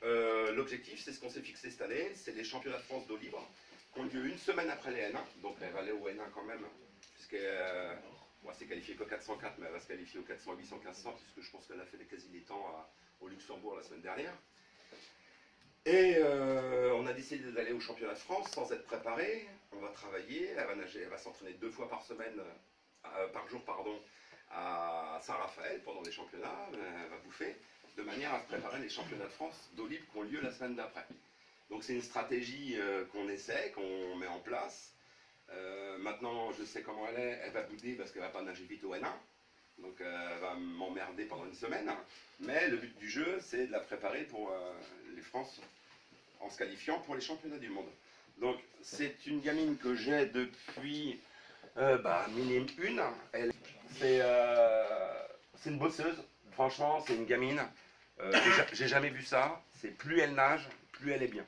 L'objectif, c'est ce qu'on s'est fixé cette année, c'est les championnats de France d'eau libre qui ont lieu une semaine après les N1, donc elle va aller au N1 quand même, puisqu'elle s'est qualifiée qu'au 404, mais elle va se qualifier au 400, 800, 1500, puisque je pense qu'elle a fait les quasi des temps au Luxembourg la semaine dernière. Et on a décidé d'aller au championnat de France sans être préparé. On va travailler, elle va nager, elle va s'entraîner 2 fois par semaine, par jour, pardon, à Saint-Raphaël pendant les championnats. Elle va bouffer de manière à se préparer les championnats de France d'eau libre qui ont lieu la semaine d'après. Donc c'est une stratégie qu'on essaie, qu'on met en place. Maintenant, je sais comment elle va bouder parce qu'elle ne va pas nager vite au N1. Donc elle va m'emmerder pendant une semaine. Mais le but du jeu, c'est de la préparer pour les France en se qualifiant pour les championnats du monde. Donc c'est une gamine que j'ai depuis minimum une. C'est une bosseuse. Franchement, c'est une gamine. J'ai jamais vu ça. C'est plus elle nage, plus elle est bien.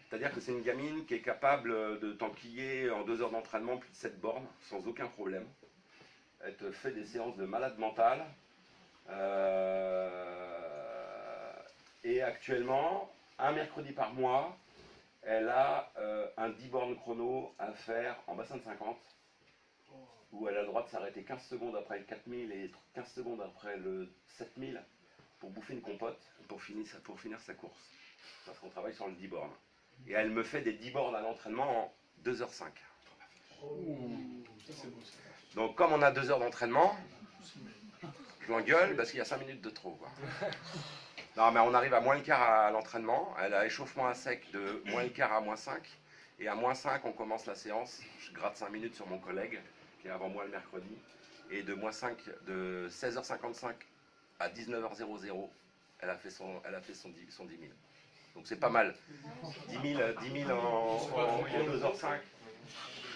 C'est-à-dire que c'est une gamine qui est capable de t'enquiller en 2 heures d'entraînement plus de 7 bornes sans aucun problème. Elle te fait des séances de malade mental. Et actuellement, un mercredi par mois, elle a un 10 bornes chrono à faire en bassin de 50, où elle a le droit de s'arrêter 15 secondes après le 4000 et 15 secondes après le 7000 pour bouffer une compote pour finir sa course. Parce qu'on travaille sur le 10 bornes. Et elle me fait des 10 bornes à l'entraînement en 2h05. Donc comme on a 2 heures d'entraînement, je l'engueule parce qu'il y a 5 minutes de trop, quoi. Non mais on arrive à moins le quart à l'entraînement, elle a échauffement à sec de moins le quart à moins 5, et à moins 5 on commence la séance, je gratte 5 minutes sur mon collègue, qui est avant moi le mercredi, et de moins 5, de 16h55 à 19h00, elle a fait son 10 000. Donc c'est pas mal. 10 000 en 2h05.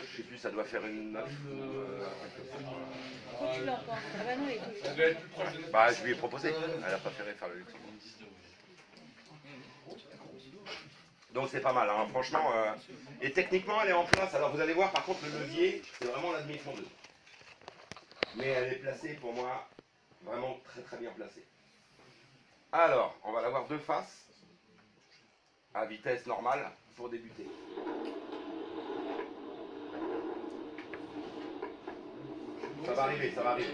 Je sais plus, ça doit faire une 9. Bah, je lui ai proposé. Elle a préféré faire le Luxembourg. Donc c'est pas mal, hein, franchement. Et techniquement, elle est en place. Alors vous allez voir, par contre, le levier, c'est vraiment la demi-fondeuse. Mais elle est placée, pour moi, vraiment très très bien placée. Alors, on va l'avoir de face, à vitesse normale, pour débuter. Ça va arriver, ça va arriver.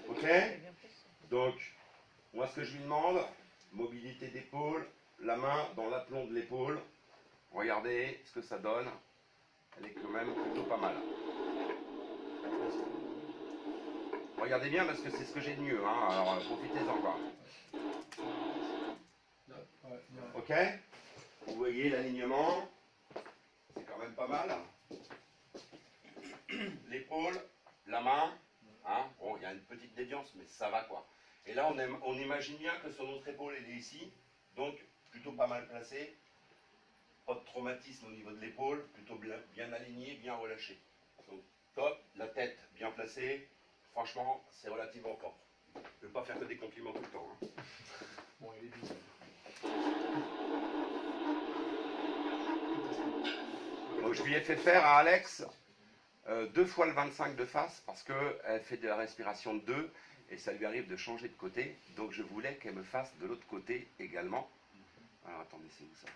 Ok? Donc, moi ce que je lui demande, mobilité d'épaule, la main dans l'aplomb de l'épaule. Regardez ce que ça donne. Elle est quand même plutôt pas mal. Regardez bien parce que c'est ce que j'ai de mieux, hein. Alors profitez-en quoi. Ok? Vous voyez l'alignement, c'est quand même pas mal. L'épaule, la main, hein. Bon, il y a une petite déviance, mais ça va quoi. Et là, on imagine bien que sur notre épaule, elle est ici, donc plutôt pas mal placée. Pas de traumatisme au niveau de l'épaule, plutôt bien aligné, bien relâché. Donc top, la tête bien placée, franchement, c'est relativement propre. Je ne vais pas faire que des compliments tout le temps. Hein. Bon, il est bien. Donc, je lui ai fait faire à Alex 2 fois le 25 de face parce qu'elle fait de la respiration de 2 et ça lui arrive de changer de côté. Donc je voulais qu'elle me fasse de l'autre côté également. Alors attendez, c'est où ça?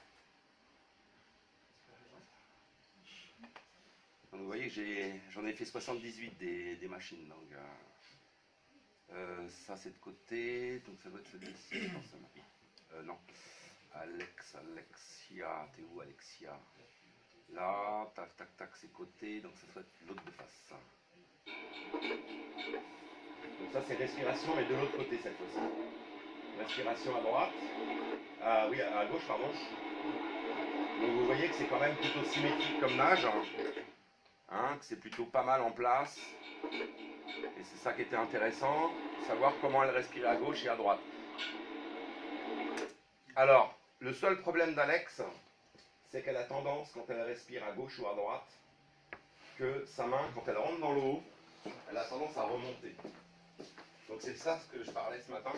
Donc, vous voyez, j'en ai fait 78 des machines. Donc ça c'est de côté, donc ça doit être celui-ci forcément. Non. Alexia, t'es où Alexia? Là, tac, tac, tac, c'est côté, donc ça doit être l'autre de face. Donc ça c'est respiration, mais de l'autre côté cette fois-ci. Respiration à droite, oui, à gauche, pardon. Donc vous voyez que c'est quand même plutôt symétrique comme nage, hein, que c'est plutôt pas mal en place. Et c'est ça qui était intéressant, savoir comment elle respirait à gauche et à droite. Alors, le seul problème d'Alex, c'est qu'elle a tendance, quand elle respire à gauche ou à droite, que sa main, quand elle rentre dans l'eau, elle a tendance à remonter. Donc c'est ça ce que je parlais ce matin.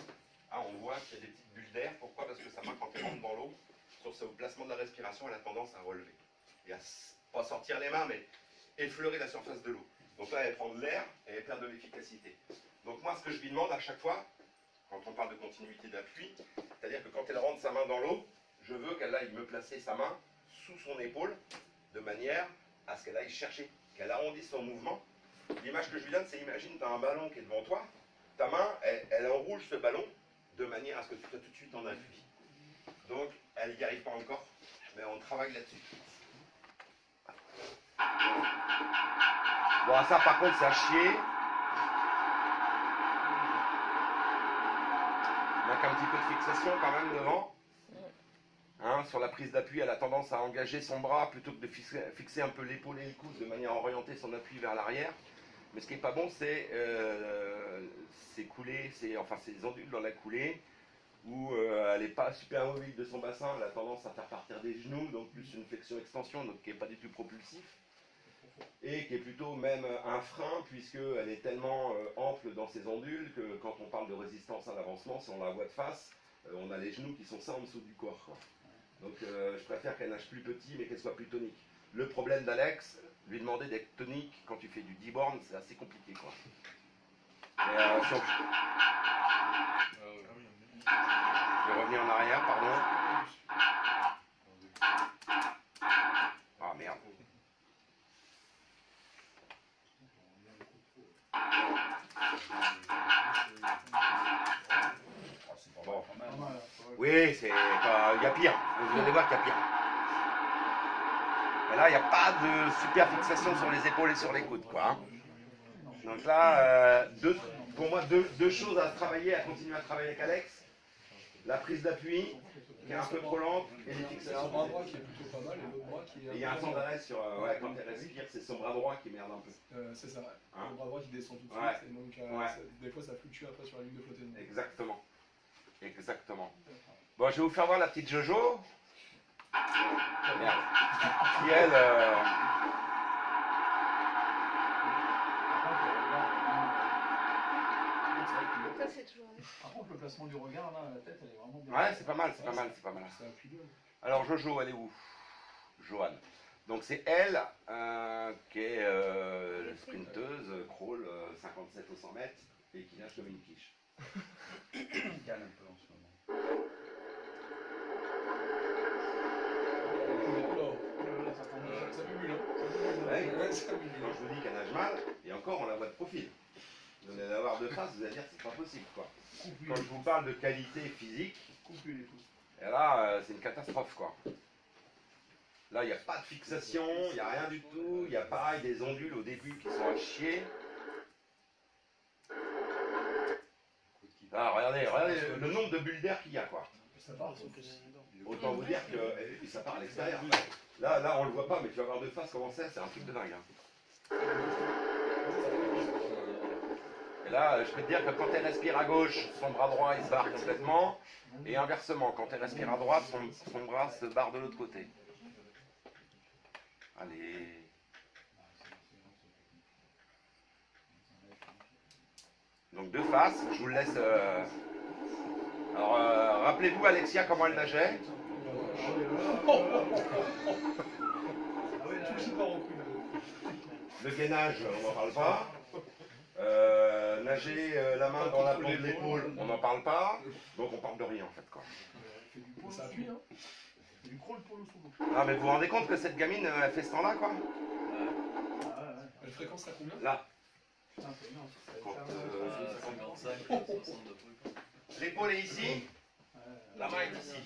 Ah, on voit qu'il y a des petites bulles d'air. Pourquoi? Parce que sa main, quand elle rentre dans l'eau, sur ce placement de la respiration, elle a tendance à relever. Et à pas sortir les mains, mais effleurer la surface de l'eau. Donc là, elle prend de l'air et elle perd de l'efficacité. Donc moi, ce que je lui demande à chaque fois, quand on parle de continuité d'appui, c'est-à-dire que quand elle rentre sa main dans l'eau, je veux qu'elle aille me placer sa main sous son épaule, de manière à ce qu'elle aille chercher, qu'elle arrondisse son mouvement. L'image que je lui donne, c'est imagine, tu as un ballon qui est devant toi, ta main, elle enroule ce ballon de manière à ce que tu sois tout de suite en appui. Donc, elle n'y arrive pas encore, mais on travaille là-dessus. Bon, ça par contre, c'est à chier. Donc un petit peu de fixation quand même devant. Hein, sur la prise d'appui, elle a tendance à engager son bras plutôt que de fixer un peu l'épaule et le coude de manière à orienter son appui vers l'arrière. Mais ce qui n'est pas bon, c'est couler, enfin ces ondules dans la coulée, où elle n'est pas super mobile de son bassin, elle a tendance à faire partir des genoux, donc plus une flexion-extension, donc qui n'est pas du tout propulsif, et qui est plutôt même un frein, puisqu'elle est tellement ample dans ses ondules que quand on parle de résistance à l'avancement, si on la voit de face, on a les genoux qui sont ça en dessous du corps, quoi. Donc je préfère qu'elle nage plus petit, mais qu'elle soit plus tonique. Le problème d'Alex, lui demander d'être tonique quand tu fais du D-born, c'est assez compliqué, quoi. Mais, si on... Je vais revenir en arrière, pardon. Ah merde. Bon. Oui, c'est pas... il y a pire. Vous allez voir qu'il y a pire. Et là, il n'y a pas de super fixation sur les épaules et sur les coudes, quoi. Hein. Donc là, pour moi, deux choses à travailler, à continuer à travailler avec Alex. La prise d'appui, qui est un peu trop lente, et les fixations. Un bras droit qui est plutôt pas mal, et l'autre bras qui est... Et il y a un temps d'arrêt sur... ouais, quand elle respire, c'est son bras droit qui merde un peu. c'est ça, hein, le bras droit qui descend tout de suite, ouais, et donc des fois ça fluctue après sur la ligne de flottaison. Exactement. Exactement. Bon, je vais vous faire voir la petite Jojo. Merde. Qui elle... Ça, c'est toujours... Par contre, le placement du regard, là, la tête, elle est vraiment bien. Ouais, c'est pas mal, c'est pas mal, c'est pas mal. C'est un pilier. Alors Jojo, elle est où? Joanne. Donc c'est elle qui est sprinteuse, crawl 57 au 100 mètres et qui nage comme une quiche. Calme un peu en ce moment. Ça bubule, hein. Ouais, Ça bubule. quand je vous dis qu'elle nage mal, et encore on la voit de profil. Vous allez la voir de face, vous allez dire que c'est pas possible, quoi. Quand je vous parle de qualité physique, et là c'est une catastrophe, quoi. Là il n'y a pas de fixation, il n'y a rien du tout, il y a pareil des ondules au début qui sont à chier. Ah, regardez le nombre de bulles d'air qu'il y a, quoi. Ça part, Autant vous dire que ça part à l'extérieur. Là on le voit pas, mais tu vas voir de face comment c'est un truc de dingue. Hein. Et là, je peux te dire que quand elle respire à gauche, son bras droit il se barre complètement, et inversement, quand elle respire à droite, son bras se barre de l'autre côté. Allez. Donc de face, je vous le laisse. Alors, rappelez-vous Alexia comment elle nageait. Le gainage, on n'en parle pas. Nager la main dans la paume de l'épaule, on n'en parle pas. Donc on parle de rien en fait, quoi. Ça appuie, hein. Du crawl pour le sous. Ah mais vous vous rendez compte que cette gamine elle fait ce temps là, quoi. La fréquence à combien? Là. Putain, c'est énorme. Quand, 55, 62 trucs. l'épaule est ici, la main est ici.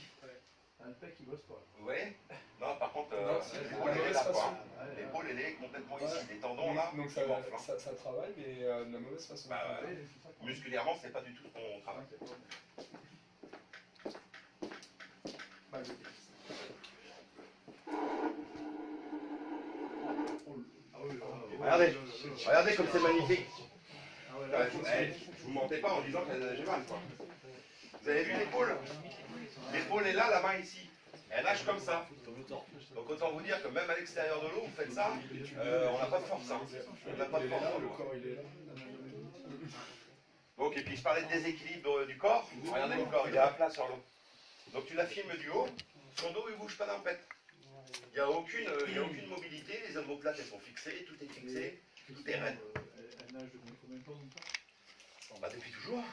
Un pec qui bosse pas. Vous voyez? Non, par contre, Non, l'épaule elle est là, quoi. L'épaule elle est complètement ici. Les tendons là, donc ils morflent, hein. ça travaille, mais de la mauvaise façon. Bah, musculairement, c'est pas du tout ce qu'on travaille. Regardez comme c'est magnifique. Je vous mentais pas en disant qu'elle nageait mal, quoi. Vous avez vu l'épaule? L'épaule est là, la main ici. Elle nage comme ça. Donc autant vous dire que même à l'extérieur de l'eau, vous faites ça, on n'a pas de force. Hein. On n'a pas de force. Le corps, il est là. Donc, et puis je parlais de déséquilibre du corps. Regardez le corps, il est à plat sur l'eau. Donc tu la filmes du haut, son dos il bouge pas d'un pet. Il n'y a aucune mobilité, les omoplates elles sont fixées, tout est fixé, tout est raide. Elle nage depuis combien de temps comme ça? Bah, depuis toujours.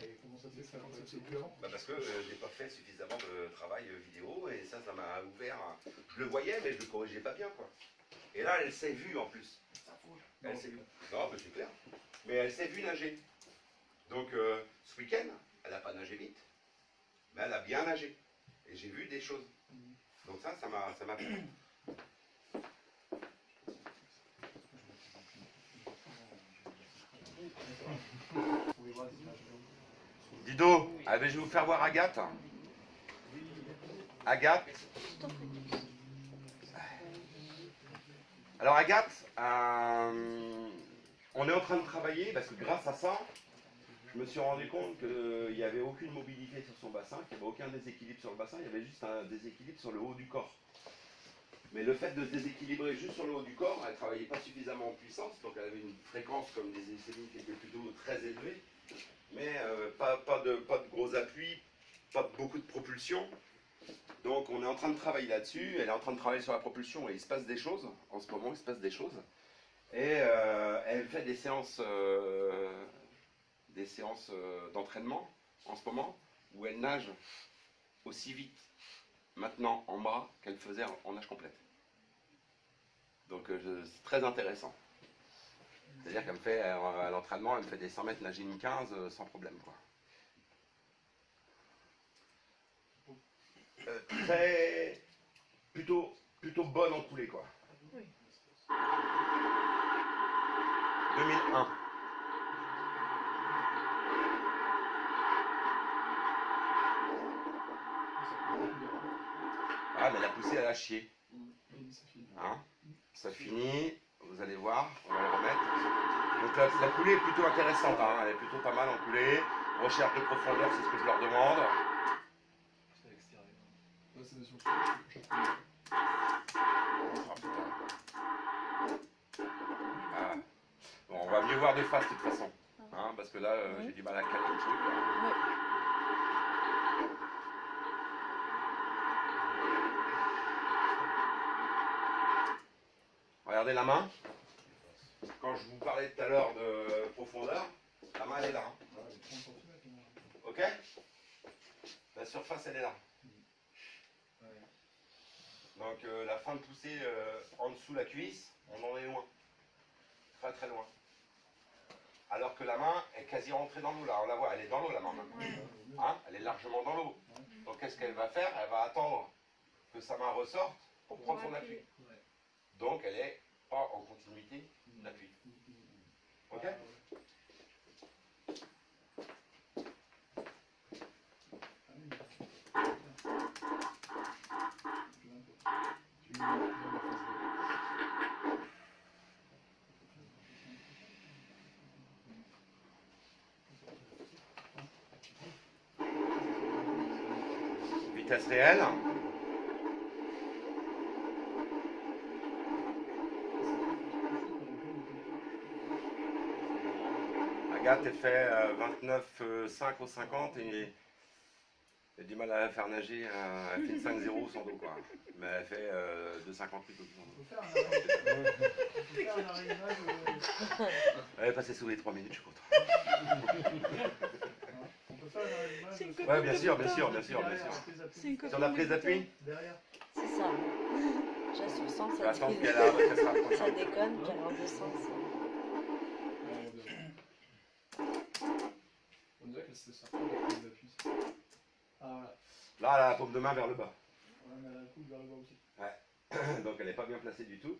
Et comment ça fait Ça ça fait c'est plus avant. Bah, parce que j'ai pas fait suffisamment de travail vidéo et ça m'a ouvert. Je le voyais mais je le corrigeais pas bien quoi. Et là elle s'est vue en plus. Elle s'est... Non mais c'est clair. Mais elle s'est vue nager. Donc ce week-end, elle n'a pas nagé vite, mais elle a bien nagé. Et j'ai vu des choses. Donc ça m'a plu. Dido, ah ben, je vais vous faire voir Agathe. Agathe. Alors Agathe, on est en train de travailler parce que grâce à ça, je me suis rendu compte qu'il n'y avait aucune mobilité sur son bassin, qu'il n'y avait aucun déséquilibre sur le bassin, il y avait juste un déséquilibre sur le haut du corps. Mais le fait de se déséquilibrer juste sur le haut du corps, elle ne travaillait pas suffisamment en puissance, donc elle avait une fréquence comme des ECMI qui était plutôt très élevée, mais pas de gros appuis, pas beaucoup de propulsion. Donc on est en train de travailler là-dessus, elle est en train de travailler sur la propulsion et il se passe des choses, en ce moment il se passe des choses. Et elle fait des séances d'entraînement en ce moment où elle nage aussi vite maintenant en bras qu'elle faisait en nage complète. Donc c'est très intéressant. C'est-à-dire qu'elle me fait à l'entraînement, elle me fait des 100 mètres nager une 15 sans problème quoi. Plutôt bonne en coulée quoi. Oui. 2001. Ah mais la poussée elle a chié. Hein, ça finit, vous allez voir, on va le remettre. Donc la coulée est plutôt intéressante, hein, elle est plutôt pas mal en coulée. Recherche de profondeur, c'est ce que je leur demande. C'est à l'extérieur. Ouais, c'est sûr. Oh, putain. Ah. Bon, on va mieux voir de face de toute façon. Hein, parce que là, j'ai du mal à caler le truc. Ouais. Regardez la main. Quand je vous parlais tout à l'heure de profondeur, la main elle est là. Hein. Ok? La surface elle est là. Donc la fin de poussée en dessous la cuisse, on en est loin. Très très loin. Alors que la main est quasi rentrée dans l'eau là. On la voit, elle est dans l'eau la main maintenant. Hein? Elle est largement dans l'eau. Donc qu'est-ce qu'elle va faire? Elle va attendre que sa main ressorte pour prendre son appui. Donc elle est pas en continuité d'appui. Ok? Vitesse réelle. Agathe, elle fait 29,5 au 50 et j'ai du mal à la faire nager. Elle fait 5,0 sans dos quoi. Mais elle fait 2,58 au On peut faire un arrimage. Elle est passée sous les 3 minutes, je suis content. On peut faire un arrimage. C'est une copine Ouais, bien de sûr, Boutin. bien sûr, bien sûr, bien sûr. C'est une Sur copine la de prise Boutin. d'appui, Derrière. C'est ça. J'ai sur 100, je vais ça attendre dit. qu'elle a, qu'elle se Ça rapproche. déconne, car en 200, On dirait qu'elle s'est sortie de la prise d'appui. Ah voilà. Là, elle a la paume de main vers le bas. Ouais, mais elle a un coup vers le bas aussi. Donc elle n'est pas bien placée du tout.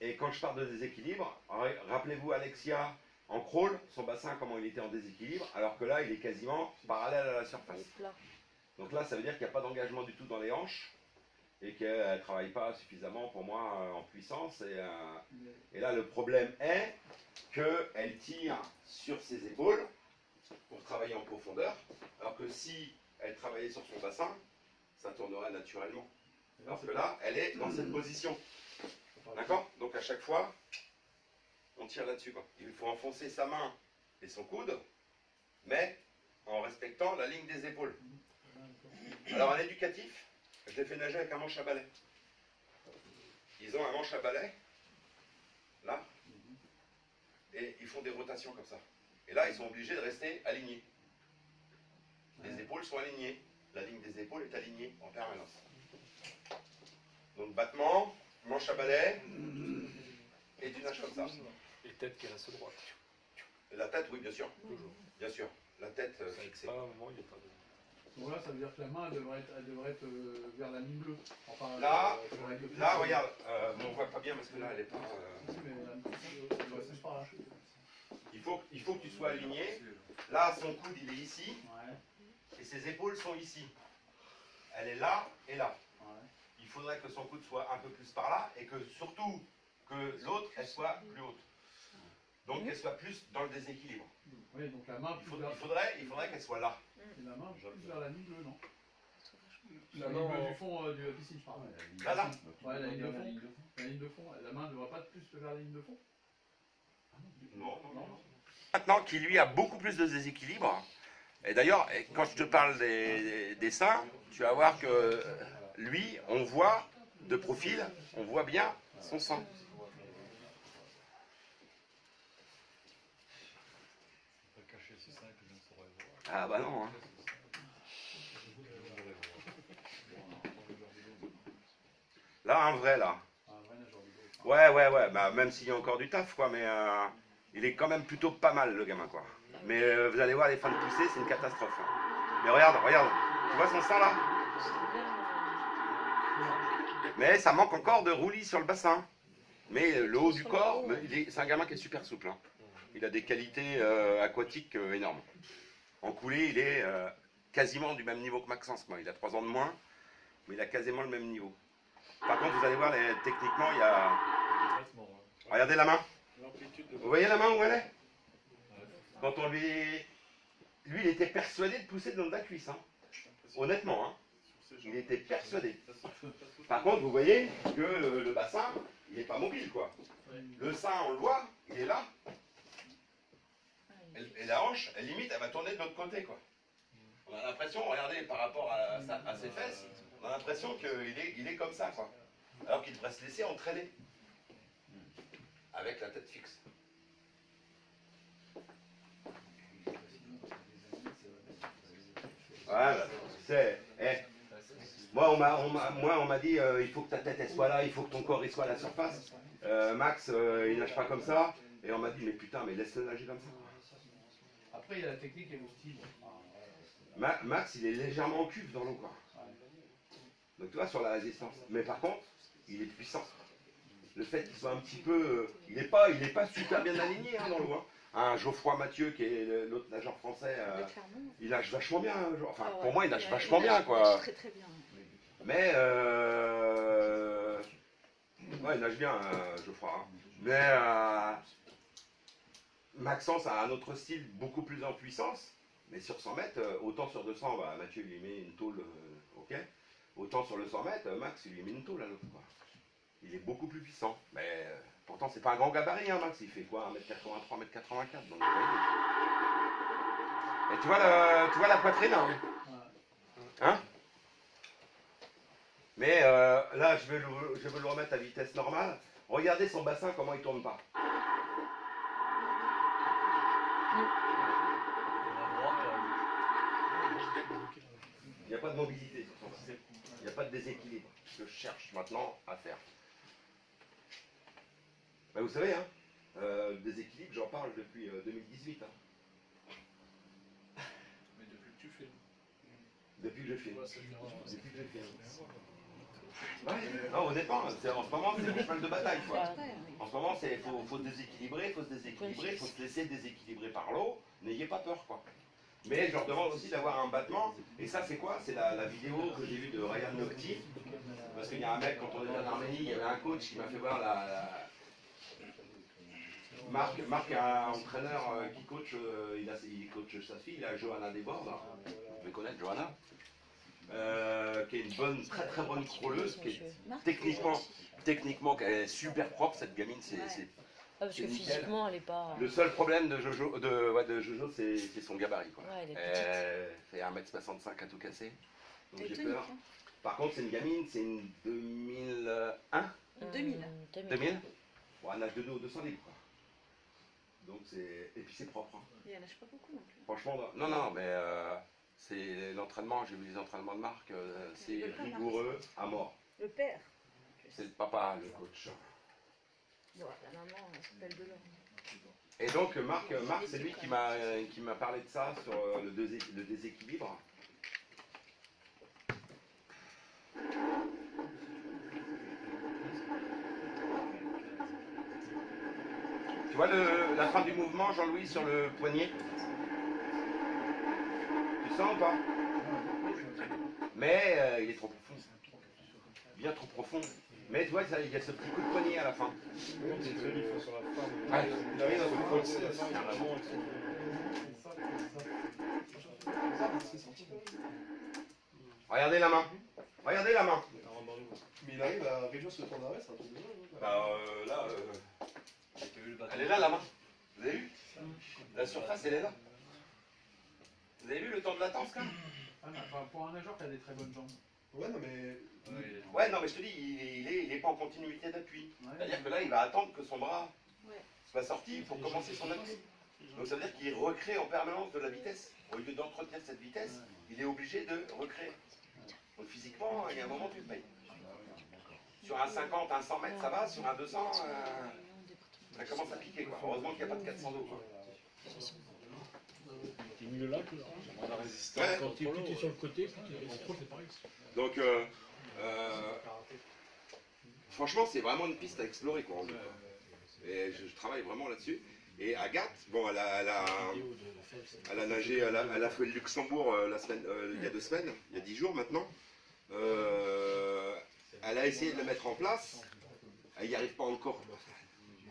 Et quand je parle de déséquilibre, rappelez-vous Alexia en crawl, son bassin comment il était en déséquilibre, alors que là il est quasiment parallèle à la c'est surface. plat. Donc là ça veut dire qu'il n'y a pas d'engagement du tout dans les hanches et qu'elle ne travaille pas suffisamment pour moi en puissance. Et là le problème est qu'elle tire sur ses épaules pour travailler en profondeur, alors que si elle travaillait sur son bassin, ça tournerait naturellement. Alors que là, elle est dans cette position. D'accord? Donc à chaque fois, on tire là-dessus. Il faut enfoncer sa main et son coude, mais en respectant la ligne des épaules. Alors un éducatif, je l'ai fait nager avec un manche à balai. ils ont un manche à balai, là, et ils font des rotations comme ça. Et là, ils sont obligés de rester alignés. Les épaules sont alignées. La ligne des épaules est alignée en permanence. Donc battement, manche à balai, et tu nages comme ça. Et tête qui reste droite. La tête, oui, bien sûr. Toujours. Bien sûr. La tête Ça aide fixée. pas, à un moment, il n'y a pas de. Donc là, ça veut dire que la main, elle devrait être vers la ligne bleue. Enfin, Là, sur la ligne bleue. là, regarde, bon, on voit pas bien parce que là, elle est pas. Si, mais elle doit être par là. Il faut que tu sois aligné. Là, son coude, il est ici, Ouais, et ses épaules sont ici. Elle est là et là. ouais. Il faudrait que son coude soit un peu plus par là, et que surtout que l'autre, elle soit plus haute. Donc, qu'elle soit plus dans le déséquilibre. Oui, donc la main Il plus vers... faudrait qu'elle soit là. Et la main plus vers la ligne bleue, non? La La main ligne bleue en- du fond du piscine, je parle. Là, là. Ouais, la ligne de fond. La ligne de fond. La main ne devrait pas être plus vers la ligne de fond? Non, Non. Maintenant, qui lui a beaucoup plus de déséquilibre. Et d'ailleurs, quand je te parle des seins, tu vas voir que lui, on voit de profil, on voit bien son sein. On peut cacher ses seins que je ne saurais voir. Ah bah non, hein. Là, un vrai, là. Un vrai nageur de dos. Ouais, bah, même s'il y a encore du taf, quoi, mais il est quand même plutôt pas mal, le gamin, quoi. Mais vous allez voir, les fins de poussée, c'est une catastrophe. Hein. Mais regarde, tu vois son sang, là? Mais ça manque encore de roulis sur le bassin. Mais le haut du corps, c'est un gamin qui est super souple. Hein. Il a des qualités aquatiques énormes. En coulée, il est quasiment du même niveau que Maxence. Quoi. Il a 3 ans de moins, mais il a quasiment le même niveau. Par contre, vous allez voir, techniquement, il y a... Les vêtements, ouais. Regardez la main. L'amplitude de. Vous voyez la main où elle est? Quand on lui... Lui, il était persuadé de pousser le long de la cuisse. Hein. Honnêtement, hein. Il était persuadé. Par contre, vous voyez que le bassin, il n'est pas mobile, quoi. Le sein, on le voit, il est là. Et la hanche, elle limite, elle va tourner de l'autre côté, quoi. On a l'impression, regardez, par rapport à ses fesses, on a l'impression qu'il est comme ça, quoi. Alors qu'il devrait se laisser entraîner. Avec la tête fixe. Voilà, c'est... Moi, on m'a dit, il faut que ta tête elle soit là, il faut que ton corps il soit à la surface. Max, il nage pas comme ça. Et on m'a dit, mais putain, mais laisse-le nager comme ça. Après, il y a la technique et le style. Max, il est légèrement en cuve dans l'eau, quoi. Donc tu vois, sur la résistance. Mais par contre, il est puissant. Le fait qu'il soit un petit peu... il est pas super bien aligné hein, dans l'eau. Hein. Un Geoffroy Mathieu, qui est l'autre nageur français, il nage vachement bien. Enfin, pour moi, il nage vachement bien, quoi. Très très bien. Mais ouais, il nage bien, Geoffroy. Hein. Mais Maxence a un autre style beaucoup plus en puissance. Mais sur 100 mètres, autant sur 200, bah, Mathieu lui met une tôle, ok. Autant sur le 100 mètres, Max il lui met une tôle à l'autre, quoi. Il est beaucoup plus puissant. Mais pourtant, c'est pas un grand gabarit, hein, Max. Il fait quoi, 1m83, 1m84. Donc, et tu vois la poitrine, hein, hein. Mais là, je veux le remettre à vitesse normale. Regardez son bassin, comment il tourne pas. Il n'y a pas de mobilité sur son bassin. Il n'y a pas de déséquilibre. Ce que je cherche maintenant à faire. Ben, vous savez, hein, le déséquilibre, j'en parle depuis 2018. Hein. Mais depuis que tu filmes. Depuis que je filme. Ouais, ça fait un- Depuis que je filme. Ouais, non, honnêtement, en ce moment, c'est mon cheval de bataille, quoi. En ce moment, il faut se déséquilibrer, il faut se laisser déséquilibrer par l'eau. N'ayez pas peur, quoi. Mais je leur demande aussi d'avoir un battement. Et ça, c'est quoi? C'est la vidéo que j'ai vue de Ryan Nocti. Parce qu'il y a un mec, quand on était en Arménie, il y avait un coach qui m'a fait voir Marc est un entraîneur qui coach, il coach sa fille, là, Johanna Desbordes. Vous devez connaître Johanna. Qui est une bonne, très très bonne crawleuse, qui est techniquement qui est super propre. Cette gamine, c'est parce que c'est nickel. physiquement, elle est pas. Le seul problème de Jojo, c'est son gabarit, quoi. Ouais, elle est Elle fait 1m65 à tout casser. Donc j'ai Teutonique, peur. hein. Par contre, c'est une gamine, c'est une 2001. 2000. 2000. Bon, un nage de dos 200 livres, quoi. Donc c'est... Et puis c'est propre, hein. Il y en a pas beaucoup non plus. Franchement, non, mais c'est l'entraînement, j'ai vu les entraînements de Marc, c'est Le père, rigoureux à mort. Le père. C'est le papa, le coach. Bon, la maman, elle s'appelle Delors. Et donc Marc c'est lui qui m'a parlé de ça sur le déséquilibre. Tu vois la fin du mouvement, Jean-Louis, sur le poignet? Tu sens ou pas? Mais il est trop profond. Bien trop profond. Mais tu vois, il y a ce petit coup de poignet à la fin. C'est celui qu'il faut sur la fin. Ouais. Il arrive à se coincer à la fin, il a vraiment Regardez la main. Regardez la main. Mais il arrive à réduire ce temps d'arrêt, c'est un truc de dingue. Bah là, elle est là la main. Vous avez vu? La surface, elle est là. Vous avez vu le temps de latence quand même? Ah, mais enfin, pour un nageur qui a des très bonnes jambes. Ouais, non, mais. Ouais, non, mais je te dis, il est pas en continuité d'appui. Ouais. C'est-à-dire que là, il va attendre que son bras Ouais. soit sorti pour commencer son appui. Donc ça veut dire qu'il recrée en permanence de la vitesse. Au lieu d'entretenir cette vitesse, il est obligé de recréer. Donc physiquement, il y a un moment, tu le payes. Sur un 50, un 100 mètres, ça va. Sur un 200, ça commence à piquer, quoi. Heureusement qu'il n'y a pas de 400 d'eau, quoi. T'es mieux là que là. On a résisté. Ouais. Quand tu es sur le côté, plus tu es en pro, c'est pareil. Donc, franchement, c'est vraiment une piste à explorer, quoi. En vue, quoi. Et je travaille vraiment là-dessus. Et Agathe, bon, elle a nagé, elle a fait le Luxembourg il y a 2 semaines, il y a 10 jours maintenant. Elle a essayé de le mettre en place, elle n'y arrive pas encore.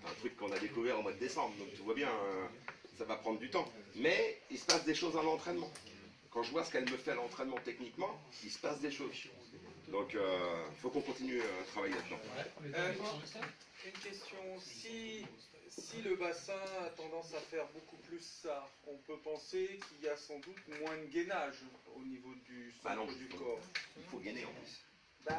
C'est un truc qu'on a découvert au mois de décembre, donc tu vois bien, ça va prendre du temps. Mais il se passe des choses à l'entraînement. Quand je vois ce qu'elle me fait à l'entraînement techniquement, il se passe des choses. Donc il faut qu'on continue à travailler là-dedans. Une question, si le bassin a tendance à faire beaucoup plus ça, on peut penser qu'il y a sans doute moins de gainage au niveau du centre du corps. Il faut gainer en plus. Ben,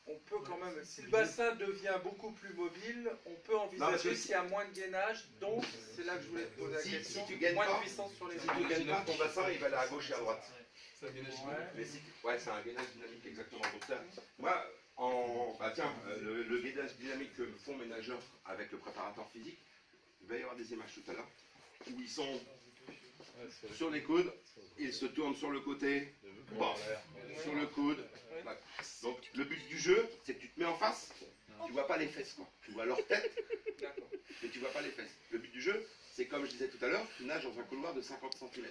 on peut quand même, si le bassin devient beaucoup plus mobile, on peut envisager qu'il y a moins de gainage, donc c'est là que je voulais te poser la question, si tu gagnes moins pas, de puissance sur les Si tu ne gagnes pas, ton bassin il va aller à gauche et à droite. C'est un gainage Mais si, ouais, c'est un gainage dynamique exactement. Donc ça, moi, le gainage dynamique que font mes nageurs avec le préparateur physique, il va y avoir des images tout à l'heure où ils sont sur les coudes, ils se tournent sur le côté, sur le coude. Ouais. Donc le but du jeu, c'est que tu te mets en face, tu vois pas les fesses, quoi. Tu vois leur tête, mais tu vois pas les fesses. Le but du jeu, c'est comme je disais tout à l'heure, tu nages dans un couloir de 50 cm.